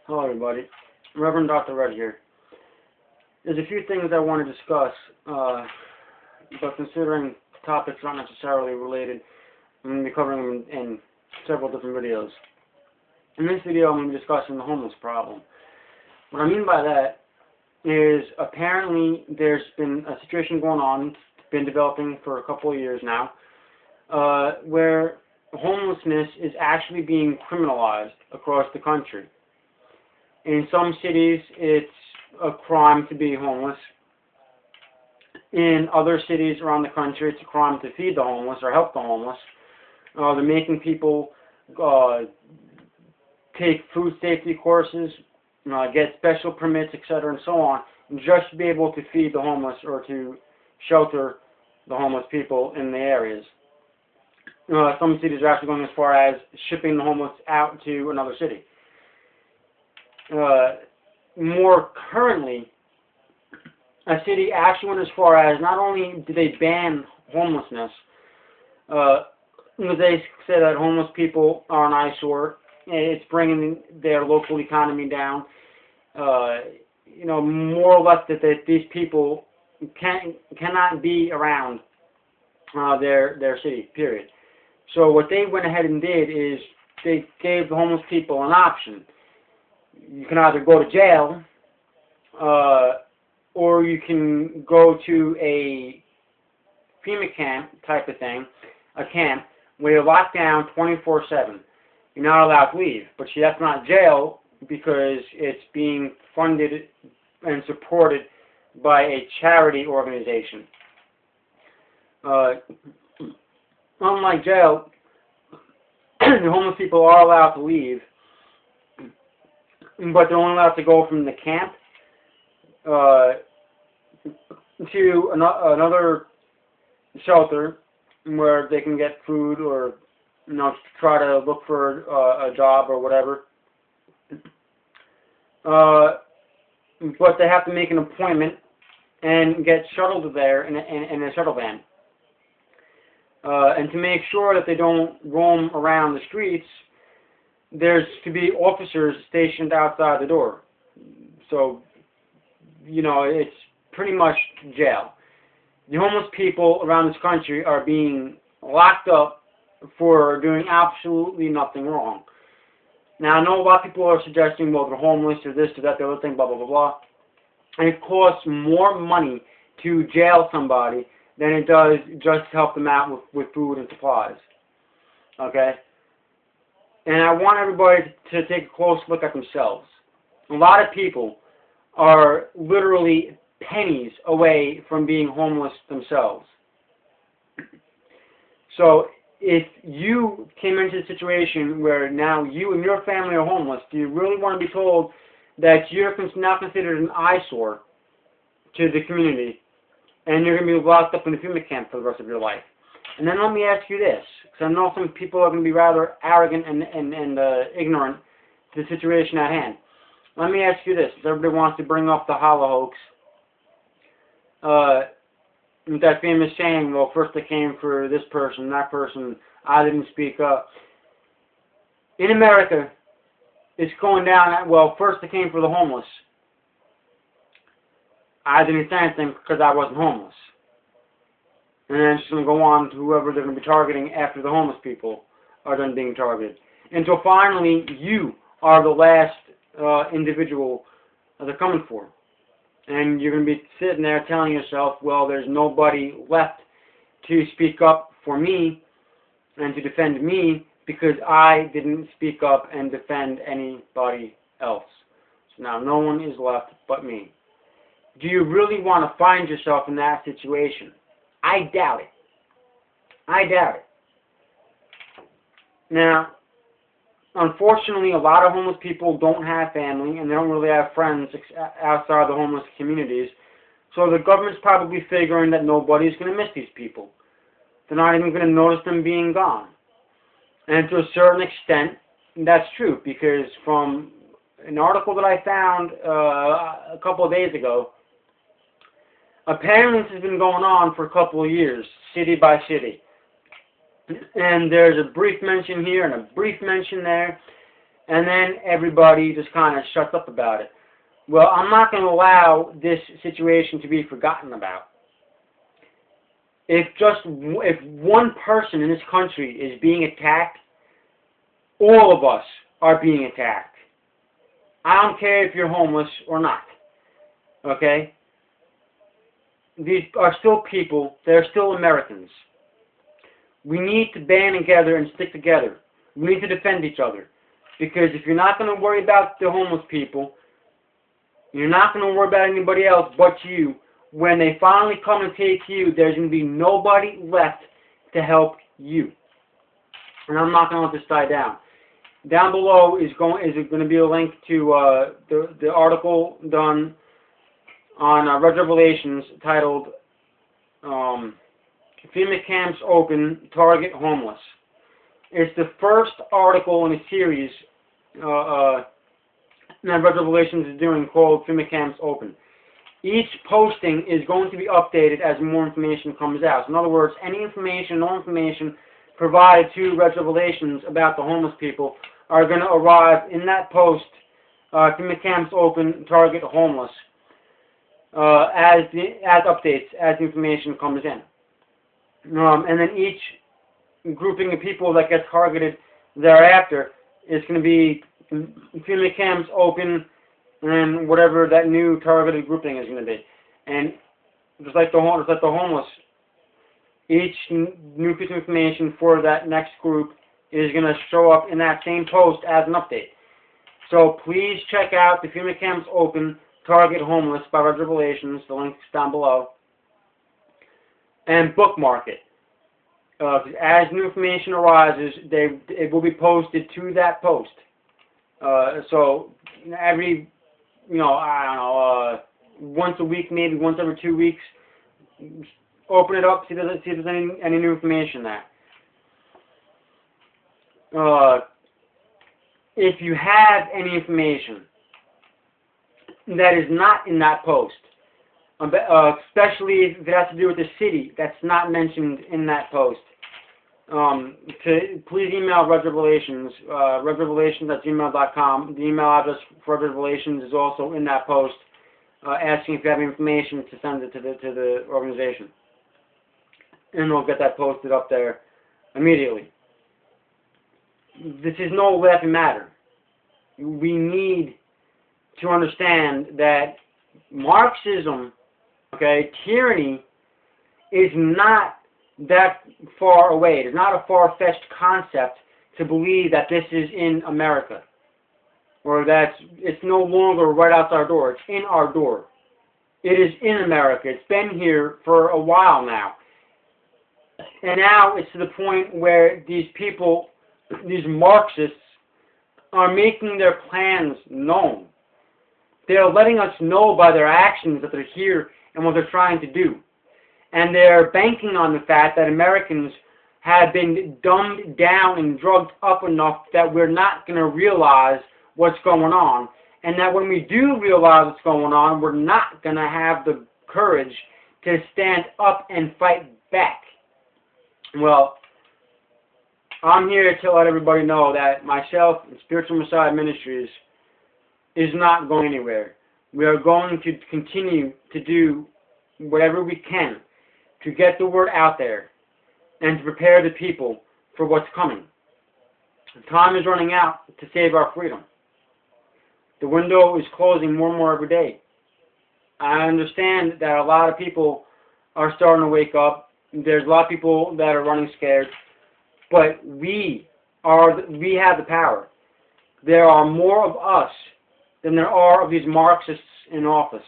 Hello everybody, ReverendDrRed here. There's a few things I want to discuss, but considering the topics not necessarily related, I'm going to be covering them in several different videos. In this video I'm going to be discussing the homeless problem. What I mean by that is apparently there's been a situation going on, it's been developing for a couple of years now, where homelessness is actually being criminalized across the country. In some cities, it's a crime to be homeless. In other cities around the country, it's a crime to feed the homeless or help the homeless. They're making people take food safety courses, get special permits, etc., and so on, just to be able to feed the homeless or to shelter the homeless people in the areas. Some cities are actually going as far as shipping the homeless out to another city. More currently, a city actually went as far as not only do they ban homelessness, they say that homeless people are an eyesore, it's bringing their local economy down, more or less that these people cannot be around their city, period. So what they went ahead and did is they gave the homeless people an option. You can either go to jail, or you can go to a FEMA camp type of thing, a camp, where you're locked down 24/7. You're not allowed to leave. But see, that's not jail because it's being funded and supported by a charity organization. Unlike jail, the homeless people are allowed to leave, but they're only allowed to go from the camp to another shelter where they can get food or try to look for a job or whatever. But they have to make an appointment and get shuttled there in a shuttle van. And to make sure that they don't roam around the streets, there's to be officers stationed outside the door. So, it's pretty much jail. The homeless people around this country are being locked up for doing absolutely nothing wrong. Now, I know a lot of people are suggesting, well, they're homeless or this or that, the other thing, blah, blah, blah, blah. And it costs more money to jail somebody than it does just to help them out with food and supplies. Okay? And I want everybody to take a close look at themselves. A lot of people are literally pennies away from being homeless themselves. So if you came into a situation where now you and your family are homeless, do you really want to be told that you're now considered an eyesore to the community and you're going to be locked up in a FEMA camp for the rest of your life? And then let me ask you this, because I know some people are going to be rather arrogant and ignorant to the situation at hand. Let me ask you this, because everybody wants to bring up the hollow hoax. With that famous saying, well, first I came for this person, that person, I didn't speak up. In America, it's going down, well, first I came for the homeless. I didn't say anything because I wasn't homeless. And then it's going to go on to whoever they're going to be targeting after the homeless people are done being targeted. Until finally, you are the last individual they're coming for. And you're going to be sitting there telling yourself, well, there's nobody left to speak up for me and to defend me because I didn't speak up and defend anybody else. So now no one is left but me. Do you really want to find yourself in that situation? I doubt it. I doubt it. Now, unfortunately, a lot of homeless people don't have family and they don't really have friends outside the homeless communities. So the government's probably figuring that nobody's going to miss these people. They're not even going to notice them being gone. And to a certain extent, that's true, because from an article that I found a couple of days ago, apparently this has been going on for a couple of years, city by city. And there's a brief mention here and a brief mention there. and then everybody just kind of shuts up about it. Well, I'm not going to allow this situation to be forgotten about. If one person in this country is being attacked, all of us are being attacked. I don't care if you're homeless or not. Okay? These are still people. They're still Americans. We need to band together and stick together. We need to defend each other. Because if you're not going to worry about the homeless people, you're not going to worry about anybody else but you. When they finally come and take you, there's going to be nobody left to help you. And I'm not going to let this die down. Down below is going to be a link to the article done on Red Revelations titled FEMA Camps Open, Target Homeless. It's the first article in a series that Red Revelations is doing called FEMA Camps Open. Each posting is going to be updated as more information comes out. So in other words, any information, no information provided to Red Revelations about the homeless people are going to arrive in that post, FEMA Camps Open, Target Homeless, as updates, as information comes in. And then each grouping of people that gets targeted thereafter is going to be FEMA Camps Open, and whatever that new targeted grouping is going to be. And just like the homeless, each new piece of information for that next group is going to show up in that same post as an update. So please check out the FEMA Camps Open, Target Homeless by Red Revelations. The link's down below. And bookmark it. As new information arises, it will be posted to that post. So every, I don't know, once a week, maybe once every 2 weeks, open it up, see if there's any new information there. If you have any information that is not in that post, especially if it has to do with the city that's not mentioned in that post, please email Red Revelations, redrevelations@gmail.com. The email address for Red Revelations is also in that post, asking if you have information to send it to the organization. And we'll get that posted up there immediately. This is no laughing matter. We need to understand that Marxism, tyranny, is not that far away. It is not a far-fetched concept to believe that this is in America, or that it's no longer right outside our door. It's in our door. It is in America. It's been here for a while now. And now it's to the point where these people, these Marxists, are making their plans known. They're letting us know by their actions that they're here and what they're trying to do. And they're banking on the fact that Americans have been dumbed down and drugged up enough that we're not going to realize what's going on. And that when we do realize what's going on, we're not going to have the courage to stand up and fight back. Well, I'm here to let everybody know that myself and Spiritual Messiah Ministries is not going anywhere. We are going to continue to do whatever we can to get the word out there and to prepare the people for what's coming. Time is running out to save our freedom. The window is closing more and more every day. I understand that a lot of people are starting to wake up. There's a lot of people that are running scared. But we have the power. There are more of us than there are of these Marxists in office.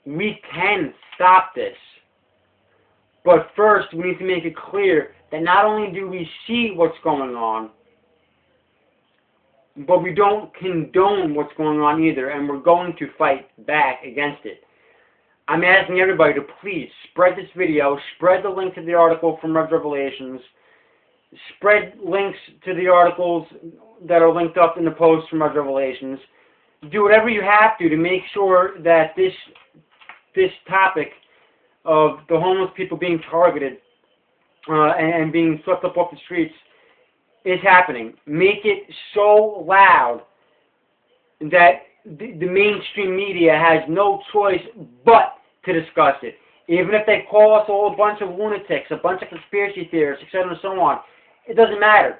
We can stop this. But first, we need to make it clear that not only do we see what's going on, but we don't condone what's going on either, and we're going to fight back against it. I'm asking everybody to please spread this video, spread the link to the article from Red Revelations, spread links to the articles that are linked up in the post from Red Revelations. Do whatever you have to make sure that this topic of the homeless people being targeted and being swept up off the streets is happening. Make it so loud that the mainstream media has no choice but to discuss it. Even if they call us all a bunch of lunatics, a bunch of conspiracy theorists, etc. and so on, it doesn't matter.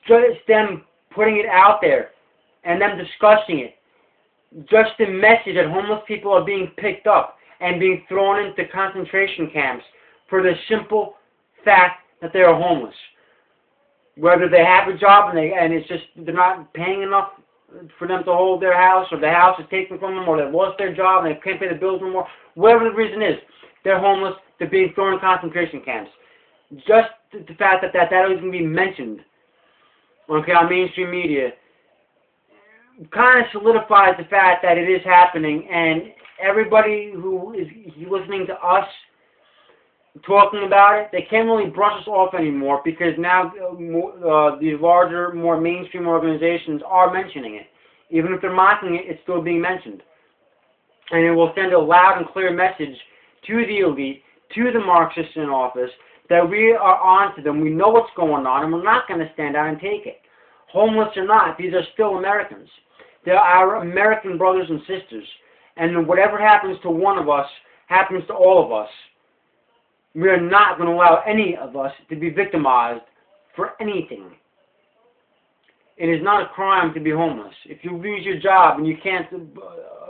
Just them putting it out there and them discussing it. Just the message that homeless people are being picked up and being thrown into concentration camps for the simple fact that they are homeless. Whether they have a job and it's just they're not paying enough for them to hold their house, or the house is taken from them, or they lost their job and they can't pay the bills no more, whatever the reason is, they're homeless, they're being thrown in concentration camps. Just the fact that that isn't being mentioned, okay, on mainstream media, kind of solidifies the fact that it is happening, and everybody who is listening to us talking about it, they can't really brush us off anymore, because now these larger, more mainstream organizations are mentioning it. Even if they're mocking it, it's still being mentioned. And it will send a loud and clear message to the elite, to the Marxists in office, that we are on to them, we know what's going on, and we're not going to stand out and take it. Homeless or not, these are still Americans. They're our American brothers and sisters. And whatever happens to one of us, happens to all of us. We are not going to allow any of us to be victimized for anything. It is not a crime to be homeless. If you lose your job and you can't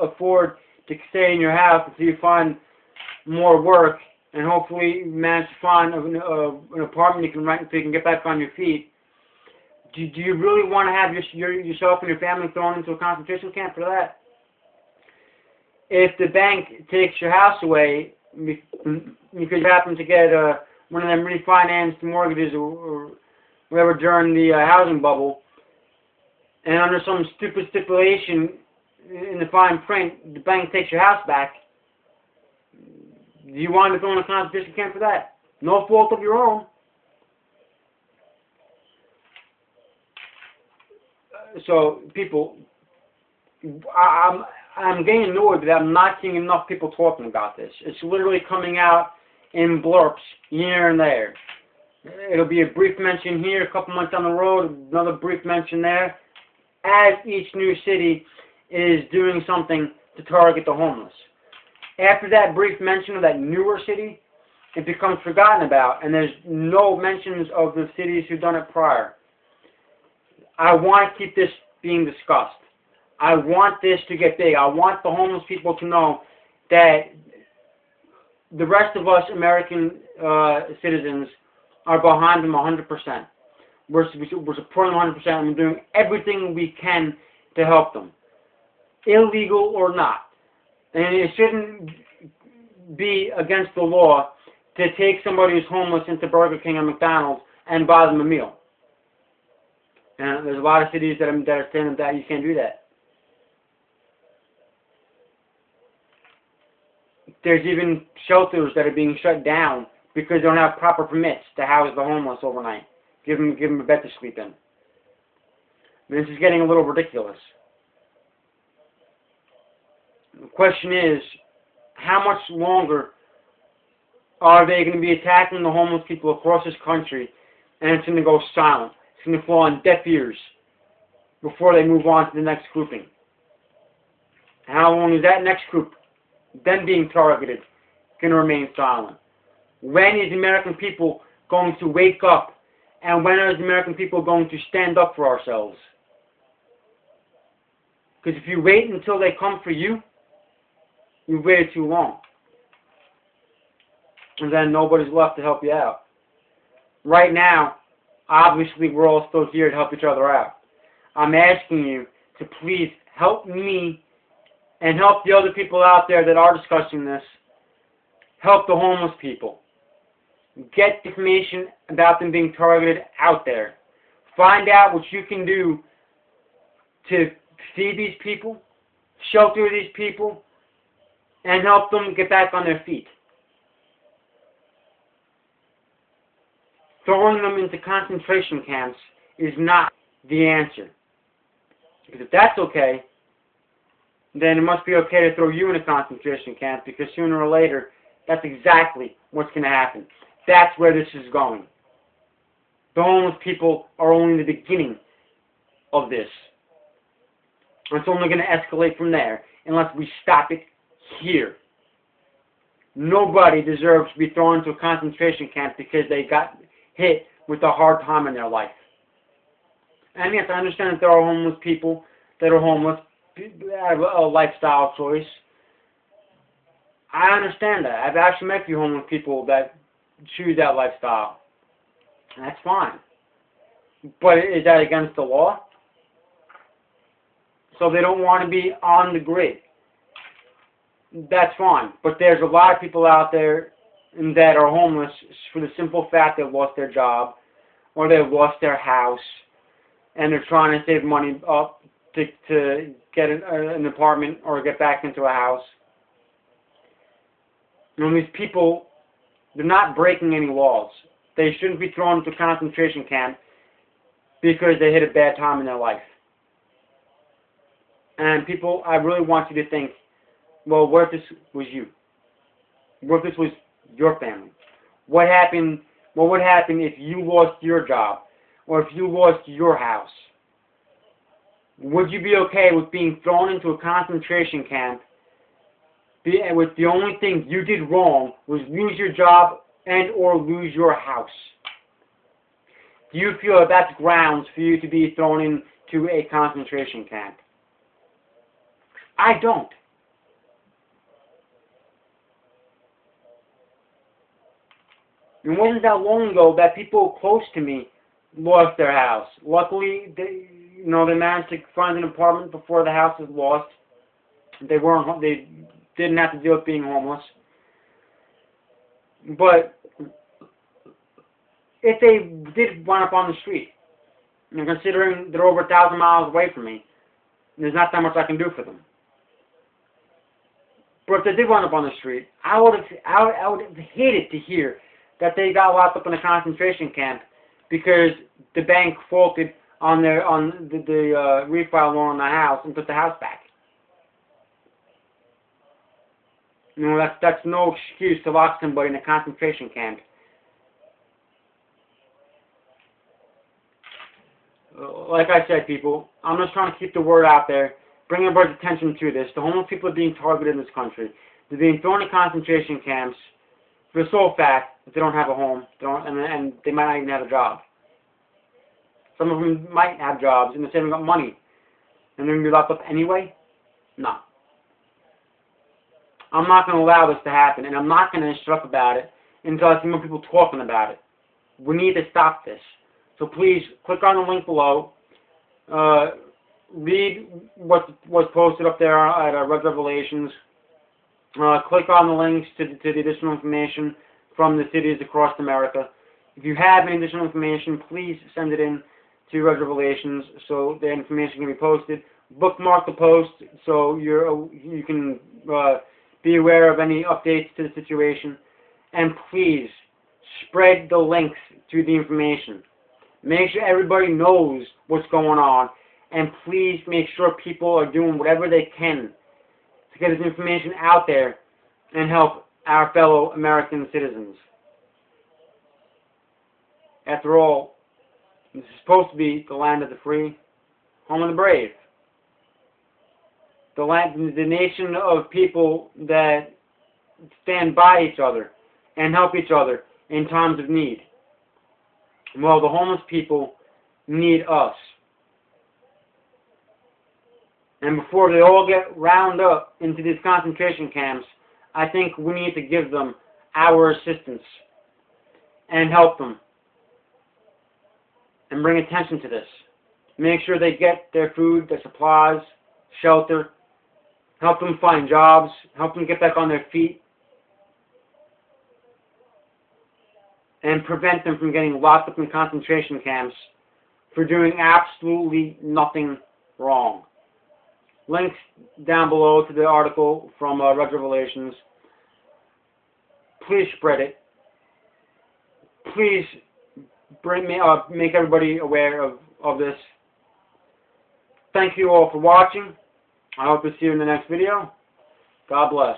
afford to stay in your house until you find more work, and hopefully manage to find an apartment you can rent so you can get back on your feet, do you really want to have yourself and your family thrown into a concentration camp for that? If the bank takes your house away because you happen to get one of them refinanced mortgages or whatever during the housing bubble, and under some stupid stipulation in the fine print, the bank takes your house back, do you want to go in a concentration camp for that? No fault of your own. So, people, I'm getting annoyed that I'm not seeing enough people talking about this. It's literally coming out in blurps here and there. It'll be a brief mention here, a couple months down the road, another brief mention there, as each new city is doing something to target the homeless. After that brief mention of that newer city, it becomes forgotten about, and there's no mentions of the cities who've done it prior. I want to keep this being discussed. I want this to get big. I want the homeless people to know that the rest of us American citizens are behind them 100%. We're supporting them 100%, and we're doing everything we can to help them, illegal or not. And it shouldn't be against the law to take somebody who's homeless into Burger King or McDonald's and buy them a meal. And there's a lot of cities that are saying that you can't do that. There's even shelters that are being shut down because they don't have proper permits to house the homeless overnight. Give them a bed to sleep in. This is getting a little ridiculous. The question is, how much longer are they going to be attacking the homeless people across this country, and it's going to go silent? It's going to fall on deaf ears before they move on to the next grouping. How long is that next group, them being targeted, going to remain silent? When is the American people going to wake up, and when are the American people going to stand up for ourselves? Because if you wait until they come for you, you've waited too long. And then nobody's left to help you out. Right now, obviously, we're all still here to help each other out. I'm asking you to please help me and help the other people out there that are discussing this. Help the homeless people. Get information about them being targeted out there. Find out what you can do to feed these people, shelter these people, and help them get back on their feet. Throwing them into concentration camps is not the answer. Because if that's okay, then it must be okay to throw you in a concentration camp, because sooner or later, that's exactly what's going to happen. That's where this is going. The homeless people are only the beginning of this. It's only going to escalate from there unless we stop it here. Nobody deserves to be thrown into a concentration camp because they got hit with a hard time in their life. And yes, I understand that there are homeless people that are homeless, have a lifestyle choice. I understand that. I've actually met a few homeless people that choose that lifestyle. And that's fine. But is that against the law? So they don't want to be on the grid. That's fine. But there's a lot of people out there that are homeless for the simple fact they've lost their job or they've lost their house and they're trying to save money up to get an apartment or get back into a house. And these people, they're not breaking any laws. They shouldn't be thrown into a concentration camp because they hit a bad time in their life. And people, I really want you to think, well, what if this was you? What if this was your family? What would happen if you lost your job or if you lost your house? Would you be okay with being thrown into a concentration camp with the only thing you did wrong was lose your job and or lose your house? Do you feel that that's grounds for you to be thrown into a concentration camp? I don't. It wasn't that long ago that people close to me lost their house. Luckily, they managed to find an apartment before the house was lost. They didn't have to deal with being homeless. But if they did wind up on the street, considering they're over 1,000 miles away from me, there's not that much I can do for them. But if they did wind up on the street, I would have hated to hear that they got locked up in a concentration camp because the bank faulted on the refile loan on the house and took the house back. That's no excuse to lock somebody in a concentration camp. Like I said, people, I'm just trying to keep the word out there, bring everybody's attention to this. The homeless people are being targeted in this country. They're being thrown in concentration camps for the sole fact that they don't have a home, and they might not even have a job. Some of them might have jobs, and they're saving up money, and they're going to be locked up anyway? No. I'm not going to allow this to happen, and I'm not going to shut up about it until I see more people talking about it. We need to stop this. So please, click on the link below. Read what was posted up there at Red Revelations. Click on the links to the additional information from the cities across America. If you have any additional information, please send it in to Red Revelations so the information can be posted. Bookmark the post so you can be aware of any updates to the situation. And please spread the links to the information. Make sure everybody knows what's going on, and please make sure people are doing whatever they can to get this information out there and help our fellow American citizens. After all, this is supposed to be the land of the free, home of the brave. The nation of people that stand by each other and help each other in times of need. Well, the homeless people need us. And before they all get round up into these concentration camps, I think we need to give them our assistance and help them and bring attention to this. Make sure they get their food, their supplies, shelter, help them find jobs, help them get back on their feet, and prevent them from getting locked up in concentration camps for doing absolutely nothing wrong. Links down below to the article from Red Revelations. Please spread it. Please make everybody aware of this. Thank you all for watching. I hope to see you in the next video. God bless.